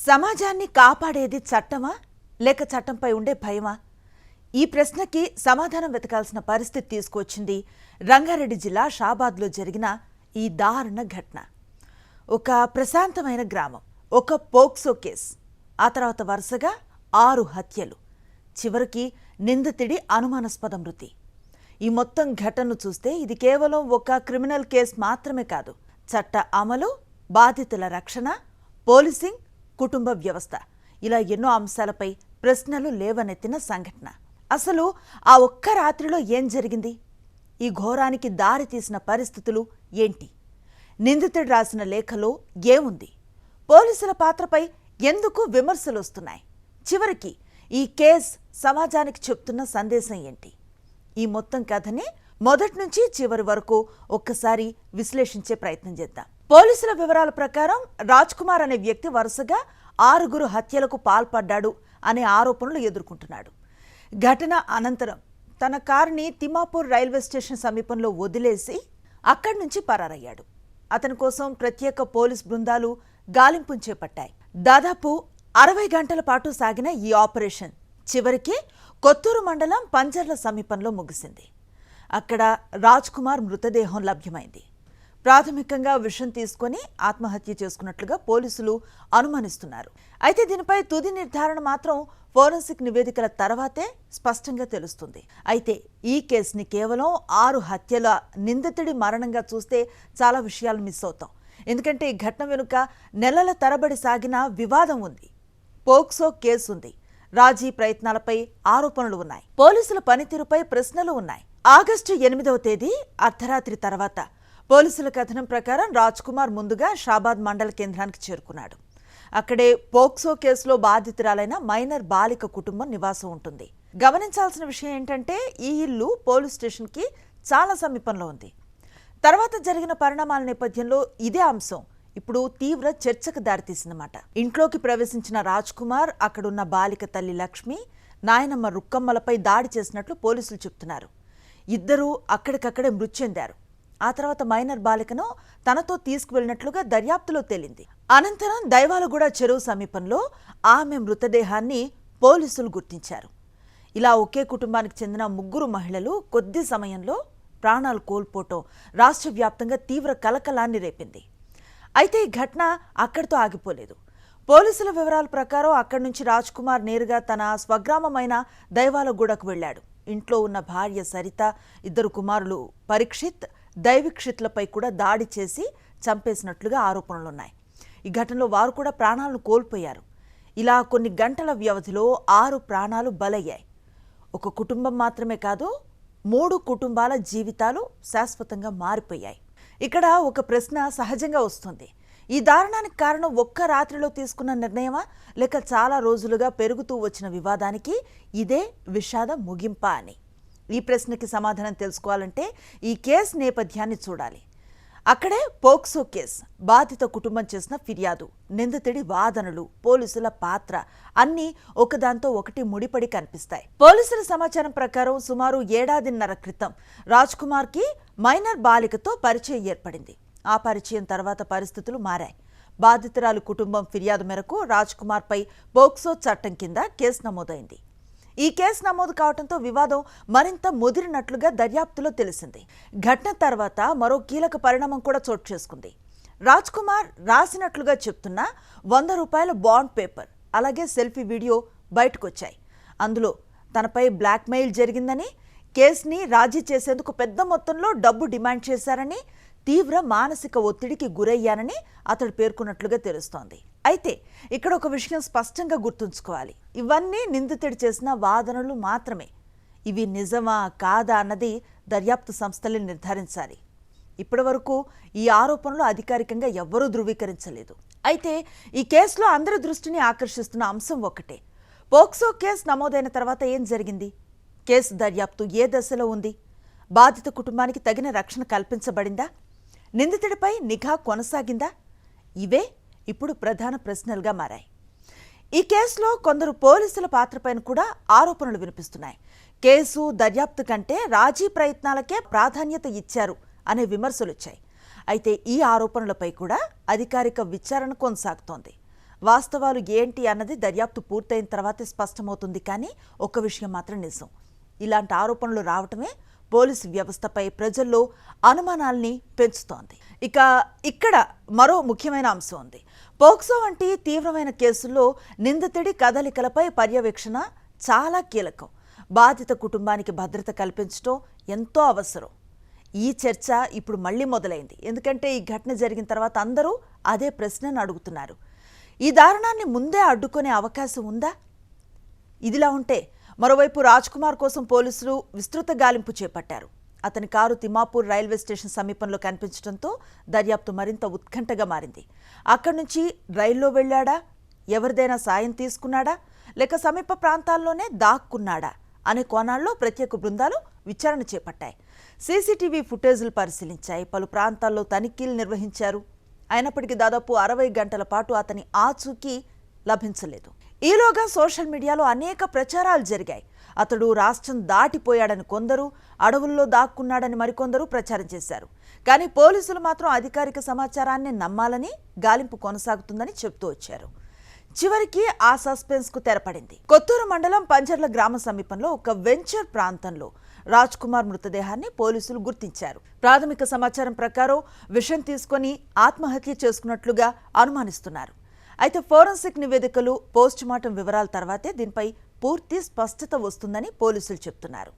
సమాజాన్ని కాపాడేది చట్టమా లేక చట్టంపై ఉండే భయమా? ఈ ప్రశ్నకి సమాధానం వెతకాల్సిన పరిస్థితి తీసుకొచ్చింది రంగారెడ్డి జిల్లా షాబాద్లో జరిగిన ఈ దారుణ ఘటన. ఒక ప్రశాంతమైన గ్రామం, ఒక పోక్సో కేస్, ఆ తర్వాత వరుసగా 6 హత్యలు, చివరికి నిందితుడి అనుమానాస్పద మృతి. ఈ మొత్తం ఘటనను చూస్తే ఇది కేవలం ఒక క్రిమినల్ కేసు మాత్రమే కాదు, చట్ట అమలు, బాధితుల రక్షణ, పోలీసింగ్, కుటుంబ వ్యవస్థ, ఇలా ఎన్నో అంశాలపై ప్రశ్నలు లేవనెత్తిన సంఘటన. అసలు ఆ ఒక్క రాత్రిలో ఏం జరిగింది? ఈ ఘోరానికి దారి తీసిన పరిస్థితులు ఏంటి? నిందితుడు రాసిన లేఖలో ఏముంది? పోలీసుల పాత్రపై ఎందుకు విమర్శలు వస్తున్నాయి? చివరికి ఈ కేసు సమాజానికి చెప్తున్న సందేశం ఏంటి? ఈ మొత్తం కథని మొదటి నుంచి చివరి వరకు ఒక్కసారి విశ్లేషించే ప్రయత్నం చేద్దాం. పోలీసుల వివరాల ప్రకారం రాజ్ కుమార్ అనే వ్యక్తి వరుసగా 6 హత్యలకు పాల్పడ్డాడు అనే ఆరోపణలు ఎదుర్కొంటున్నాడు. ఘటన అనంతరం తన కారుని తిమ్మాపూర్ రైల్వే స్టేషన్ సమీపంలో వదిలేసి అక్కడి నుంచి పరారయ్యాడు. అతని కోసం ప్రత్యేక పోలీస్ బృందాలు గాలింపును చేపట్టాయి. దాదాపు 60 గంటల పాటు సాగిన ఈ ఆపరేషన్ చివరికి కొత్తూరు మండలం పంజర్ల సమీపంలో ముగిసింది. అక్కడ రాజ్ కుమార్ మృతదేహం లభ్యమైంది. ప్రాథమికంగా విషం తీసుకుని ఆత్మహత్య చేసుకున్నట్లుగా పోలీసులు అనుమానిస్తున్నారు. అయితే దీనిపై తుది నిర్ధారణ మాత్రం ఫోరెన్సిక్ నివేదికల తర్వాతే స్పష్టంగా తెలుస్తుంది. అయితే ఈ కేసుని కేవలం 6 హత్యల నిందితుడి మరణంగా చూస్తే చాలా విషయాలు మిస్ అవుతాం. ఎందుకంటే ఈ ఘటన వెనుక నెలల తరబడి సాగిన వివాదం ఉంది, పోక్సో కేసు ఉంది, రాజీ ప్రయత్నాలపై ఆరోపణలు ఉన్నాయి, పోలీసుల పనితీరుపై ప్రశ్నలు ఉన్నాయి. ఆగస్టు 8వ తేదీ అర్ధరాత్రి తర్వాత పోలీసుల కథనం ప్రకారం రాజ్ కుమార్ ముందుగా షాబాద్ మండల కేంద్రానికి చేరుకున్నాడు. అక్కడే పోక్సో కేసులో బాధితురాలైన మైనర్ బాలిక కుటుంబం నివాసం ఉంటుంది. గమనించాల్సిన విషయం ఏంటంటే ఈ ఇల్లు పోలీస్ స్టేషన్కి చాలా సమీపంలో ఉంది. తర్వాత జరిగిన పరిణామాల నేపథ్యంలో ఇదే అంశం ఇప్పుడు తీవ్ర చర్చకు దారితీసిందన్నమాట. ఇంట్లోకి ప్రవేశించిన రాజ్ కుమార్ అక్కడున్న బాలిక తల్లి లక్ష్మి, నాయనమ్మ రుక్కమ్మలపై దాడి చేసినట్లు పోలీసులు చెప్తున్నారు. ఇద్దరూ అక్కడికక్కడే మృతి చెందారు. ఆ తర్వాత మైనర్ బాలికను తనతో తీసుకువెళ్లినట్లుగా దర్యాప్తులో తేలింది. అనంతరం దైవాలగూడ చెరువు సమీపంలో ఆమె మృతదేహాన్ని పోలీసులు గుర్తించారు. ఇలా ఒకే కుటుంబానికి చెందిన 3 మహిళలు కొద్ది సమయంలో ప్రాణాలు కోల్పోవటం రాష్ట్ర వ్యాప్తంగా తీవ్ర కలకలాన్ని రేపింది. అయితే ఈ ఘటన అక్కడితో ఆగిపోలేదు. పోలీసుల వివరాల ప్రకారం అక్కడి నుంచి రాజ్ కుమార్ నేరుగా తన స్వగ్రామమైన దైవాలగూడకు వెళ్లాడు. ఇంట్లో ఉన్న భార్య సరిత, 2 కుమారులు పరీక్షిత్, దైవిక్షిత్లపై కూడా దాడి చేసి చంపేసినట్లుగా ఆరోపణలున్నాయి. ఈ ఘటనలో వారు కూడా ప్రాణాలను కోల్పోయారు. ఇలా కొన్ని గంటల వ్యవధిలో 6 ప్రాణాలు బలయ్యాయి. ఒక కుటుంబం మాత్రమే కాదు, 3 కుటుంబాల జీవితాలు శాశ్వతంగా మారిపోయాయి. ఇక్కడ ఒక ప్రశ్న సహజంగా వస్తుంది. ఈ దారుణానికి కారణం ఒక్క రాత్రిలో తీసుకున్న నిర్ణయమా, లేక చాలా రోజులుగా పెరుగుతూ వచ్చిన వివాదానికి ఇదే విషాద ముగింపా అని? ఈ ప్రశ్నకి సమాధానం తెలుసుకోవాలంటే ఈ కేసు నేపథ్యాన్ని చూడాలి. అక్కడే పోక్సో కేసు, బాధిత కుటుంబం చేసిన ఫిర్యాదు, నిందితుడి వాదనలు, పోలీసుల పాత్ర అన్నీ ఒకదాంతో ఒకటి ముడిపడి కనిపిస్తాయి. పోలీసుల సమాచారం ప్రకారం సుమారు 1.5 ఏళ్ల క్రితం రాజ్ కుమార్కి మైనర్ బాలికతో పరిచయం ఏర్పడింది. ఆ పరిచయం తర్వాత పరిస్థితులు మారాయి. బాధితురాలు కుటుంబం ఫిర్యాదు మేరకు రాజ్ కుమార్పై పోక్సో చట్టం కింద కేసు నమోదైంది. ఈ కేసు నమోదు కావడంతో వివాదం మరింత ముదిరినట్లుగా దర్యాప్తులో తెలిసింది. ఘటన తర్వాత మరో కీలక పరిణామం కూడా చోటు చేసుకుంది. రాజ్ కుమార్ రాసినట్లుగా చెప్తున్న ₹100 బాండ్ పేపర్, అలాగే సెల్ఫీ వీడియో బయటకొచ్చాయి. అందులో తనపై బ్లాక్మెయిల్ జరిగిందని, కేసుని రాజీ చేసేందుకు పెద్ద మొత్తంలో డబ్బు డిమాండ్ చేశారని, తీవ్ర మానసిక ఒత్తిడికి గురయ్యానని అతడు పేర్కొన్నట్లుగా తెలుస్తోంది. అయితే ఇక్కడ ఒక విషయం స్పష్టంగా గుర్తుంచుకోవాలి. ఇవన్నీ నిందితుడు చేసిన వాదనలు మాత్రమే. ఇవి నిజమా కాదా అన్నది దర్యాప్తు సంస్థలే నిర్ధారించాలి. ఇప్పటి వరకు ఈ ఆరోపణలు అధికారికంగా ఎవ్వరూ ధృవీకరించలేదు. అయితే ఈ కేసులో అందరి దృష్టిని ఆకర్షిస్తున్న అంశం ఒకటే. పోక్సో కేసు నమోదైన తర్వాత ఏం జరిగింది? కేసు దర్యాప్తు ఏ దశలో ఉంది? బాధిత కుటుంబానికి తగిన రక్షణ కల్పించబడిందా? నిందితుడిపై నిఘా కొనసాగిందా? ఇవే ఇప్పుడు ప్రధాన ప్రశ్నలుగా మారాయి. ఈ కేసులో కొందరు పోలీసుల పాత్రపైన కూడా ఆరోపణలు వినిపిస్తున్నాయి. కేసు దర్యాప్తు కంటే రాజీ ప్రయత్నాలకే ప్రాధాన్యత ఇచ్చారు అనే విమర్శలు వచ్చాయి. అయితే ఈ ఆరోపణలపై కూడా అధికారిక విచారణ కొనసాగుతోంది. వాస్తవాలు ఏంటి అన్నది దర్యాప్తు పూర్తయిన తర్వాతే స్పష్టమవుతుంది. కానీ ఒక్క విషయం మాత్రం నిజం, ఇలాంటి ఆరోపణలు రావటమే పోలీసు వ్యవస్థపై ప్రజల్లో అనుమానాల్ని పెంచుతోంది. ఇక్కడ మరో ముఖ్యమైన అంశం ఉంది. పోక్సో వంటి తీవ్రమైన కేసుల్లో నిందితుడి కదలికలపై పర్యవేక్షణ చాలా కీలకం. బాధిత కుటుంబానికి భద్రత కల్పించడం ఎంతో అవసరం. ఈ చర్చ ఇప్పుడు మళ్లీ మొదలైంది. ఎందుకంటే ఈ ఘటన జరిగిన తర్వాత అందరూ అదే ప్రశ్నను అడుగుతున్నారు. ఈ దారుణాన్ని ముందే అడ్డుకునే అవకాశం ఉందా? ఇదిలా ఉంటే మరోవైపు రాజ్ కుమార్ కోసం పోలీసులు విస్తృత గాలింపు చేపట్టారు. అతని కారు తిమ్మాపూర్ రైల్వే స్టేషన్ సమీపంలో కనిపించడంతో దర్యాప్తు మరింత ఉత్కంఠగా మారింది. అక్కడి నుంచి రైల్లో వెళ్లాడా, ఎవరిదైనా సాయం తీసుకున్నాడా, లేక సమీప ప్రాంతాల్లోనే దాక్కున్నాడా అనే కోణాల్లో ప్రత్యేక బృందాలు విచారణ చేపట్టాయి. సీసీటీవీ ఫుటేజీలు పరిశీలించాయి. పలు ప్రాంతాల్లో తనిఖీలు నిర్వహించారు. అయినప్పటికీ దాదాపు 60 గంటల పాటు అతని ఆచూకీ లభించలేదు. ఈలోగా సోషల్ మీడియాలో అనేక ప్రచారాలు జరిగాయి. అతడు రాష్ట్రం దాటిపోయాడని కొందరు, అడవుల్లో దాక్కున్నాడని మరికొందరు ప్రచారం చేశారు. కానీ పోలీసులు మాత్రం అధికారిక సమాచారాన్ని నమ్మాలని, గాలింపు కొనసాగుతుందని చెబుతూ వచ్చారు. చివరికి ఆ సస్పెన్స్ కు తెరపడింది. కొత్తూరు మండలం పంజర్ల గ్రామ సమీపంలో ఒక వెంచర్ ప్రాంతంలో రాజ్ కుమార్ మృతదేహాన్ని పోలీసులు గుర్తించారు. ప్రాథమిక సమాచారం ప్రకారం విషం తీసుకుని ఆత్మహత్య చేసుకున్నట్లుగా అనుమానిస్తున్నారు. అయితే ఫోరెన్సిక్ నివేదికలు, పోస్టుమార్టం వివరాల తర్వాతే దీనిపై పూర్తి స్పష్టత వస్తుందని పోలీసులు చెబుతున్నారు.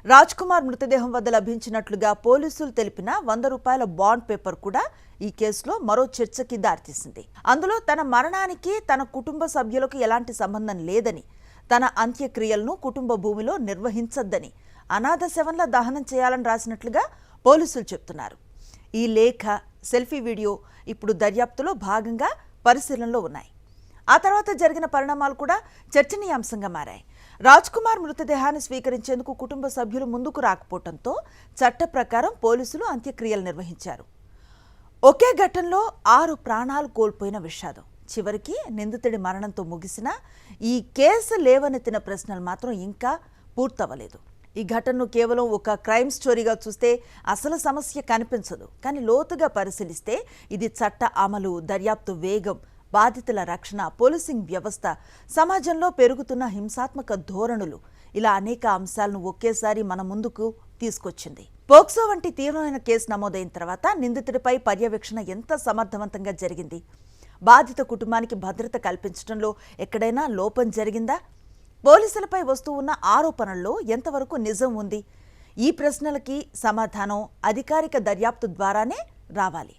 రాజ్ కుమార్ మృతదేహం వద్ద లభించినట్లుగా పోలీసులు తెలిపిన 100 రూపాయల బాండ్ పేపర్ కూడా ఈ కేసులో మరో చర్చకి దారితీసింది. అందులో తన మరణానికి తన కుటుంబ సభ్యులకు ఎలాంటి సంబంధం లేదని, తన అంత్యక్రియలను కుటుంబ భూమిలో నిర్వహించొద్దని, అనాథ శవంలా దహనం చేయాలని రాసినట్లుగా పోలీసులు చెప్తున్నారు. ఈ లేఖ, సెల్ఫీ వీడియో ఇప్పుడు దర్యాప్తులో భాగంగా పరిశీలనలో ఉన్నాయి. ఆ తర్వాత జరిగిన పరిణామాలు కూడా చర్చనీయాంశంగా మారాయి. రాజ్ కుమార్ మృతదేహాన్ని స్వీకరించేందుకు కుటుంబ సభ్యులు ముందుకు రాకపోవడంతో చట్ట ప్రకారం పోలీసులు అంత్యక్రియలు నిర్వహించారు. ఒకే ఘటనలో 6 ప్రాణాలు కోల్పోయిన విషాదం చివరికి నిందితుడి మరణంతో ముగిసిన ఈ కేసు లేవనెత్తిన ప్రశ్నలు మాత్రం ఇంకా పూర్తవలేదు. ఈ ఘటనను కేవలం ఒక క్రైమ్ స్టోరీగా చూస్తే అసలు సమస్య కనిపించదు. కానీ లోతుగా పరిశీలిస్తే ఇది చట్ట అమలు, దర్యాప్తు వేగం, బాధితుల రక్షణ, పోలీసింగ్ వ్యవస్థ, సమాజంలో పెరుగుతున్న హింసాత్మక ధోరణులు, ఇలా అనేక అంశాలను ఒకేసారి మన ముందుకు తీసుకొచ్చింది. పోక్సో వంటి తీవ్రమైన కేసు నమోదైన తర్వాత నిందితుడిపై పర్యవేక్షణ ఎంత సమర్థవంతంగా జరిగింది? బాధిత కుటుంబానికి భద్రత కల్పించడంలో ఎక్కడైనా లోపం జరిగిందా? పోలీసులపై వస్తూ ఉన్న ఆరోపణల్లో ఎంతవరకు నిజం ఉంది? ఈ ప్రశ్నలకి సమాధానం అధికారిక దర్యాప్తు ద్వారానే రావాలి.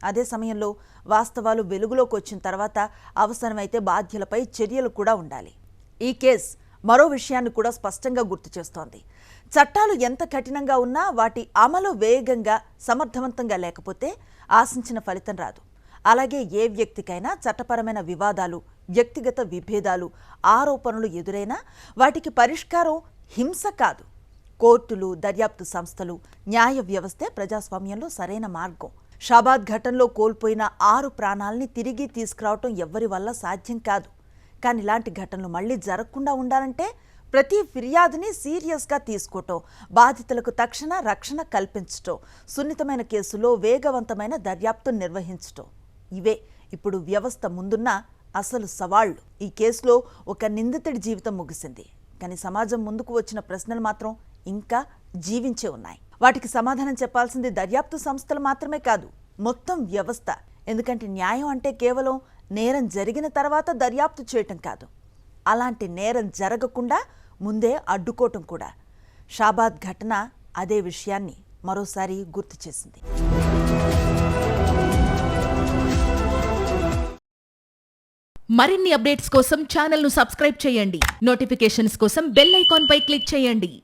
అదే సమయంలో వాస్తవాలు వెలుగులోకి వచ్చిన తర్వాత అవసరమైతే బాధ్యులపై చర్యలు కూడా ఉండాలి. ఈ కేసు మరో విషయాన్ని కూడా స్పష్టంగా గుర్తు చేస్తోంది. చట్టాలు ఎంత కఠినంగా ఉన్నా వాటి అమలు వేగంగా, సమర్థవంతంగా లేకపోతే ఆశించిన ఫలితం రాదు. అలాగే ఏ వ్యక్తికైనా చట్టపరమైన వివాదాలు, వ్యక్తిగత విభేదాలు, ఆరోపణలు ఎదురైనా వాటికి పరిష్కారం హింస కాదు, కోర్టులు, దర్యాప్తు సంస్థలు, న్యాయ వ్యవస్థే ప్రజాస్వామ్యంలో సరైన మార్గం. షాబాద్ ఘటనలో కోల్పోయిన 6 ప్రాణాలని తిరిగి తీసుకురావటం ఎవ్వరి వల్ల సాధ్యం కాదు. కానీ ఇలాంటి ఘటనలు మళ్లీ జరగకుండా ఉండాలంటే ప్రతి ఫిర్యాదుని సీరియస్గా తీసుకోవటం, బాధితులకు తక్షణ రక్షణ కల్పించటం, సున్నితమైన కేసులో వేగవంతమైన దర్యాప్తు నిర్వహించటం, ఇవే ఇప్పుడు వ్యవస్థ ముందున్న అసలు సవాళ్లు. ఈ కేసులో ఒక నిందితుడి జీవితం ముగిసింది. కానీ సమాజం ముందుకు వచ్చిన ప్రశ్నలు మాత్రం ఇంకా జీవించే ఉన్నాయి. వాటికి సమాధానం చెప్పాల్సింది దర్యాప్తు సంస్థలు మాత్రమే కాదు, మొత్తం వ్యవస్థ. ఎందుకంటే న్యాయం అంటే కేవలం నేరం జరిగిన తర్వాత దర్యాప్తు చేయటం కాదు, అలాంటి నేరం జరగకుండా ముందే అడ్డుకోవటం కూడా. షాబాద్ ఘటన అదే విషయాన్ని మరోసారి గుర్తు చేసింది. మరిన్ని అప్డేట్స్ కోసం ఛానల్ను సబ్స్క్రైబ్ చేయండి. నోటిఫికేషన్స్ కోసం బెల్ ఐకాన్ పై క్లిక్ చేయండి.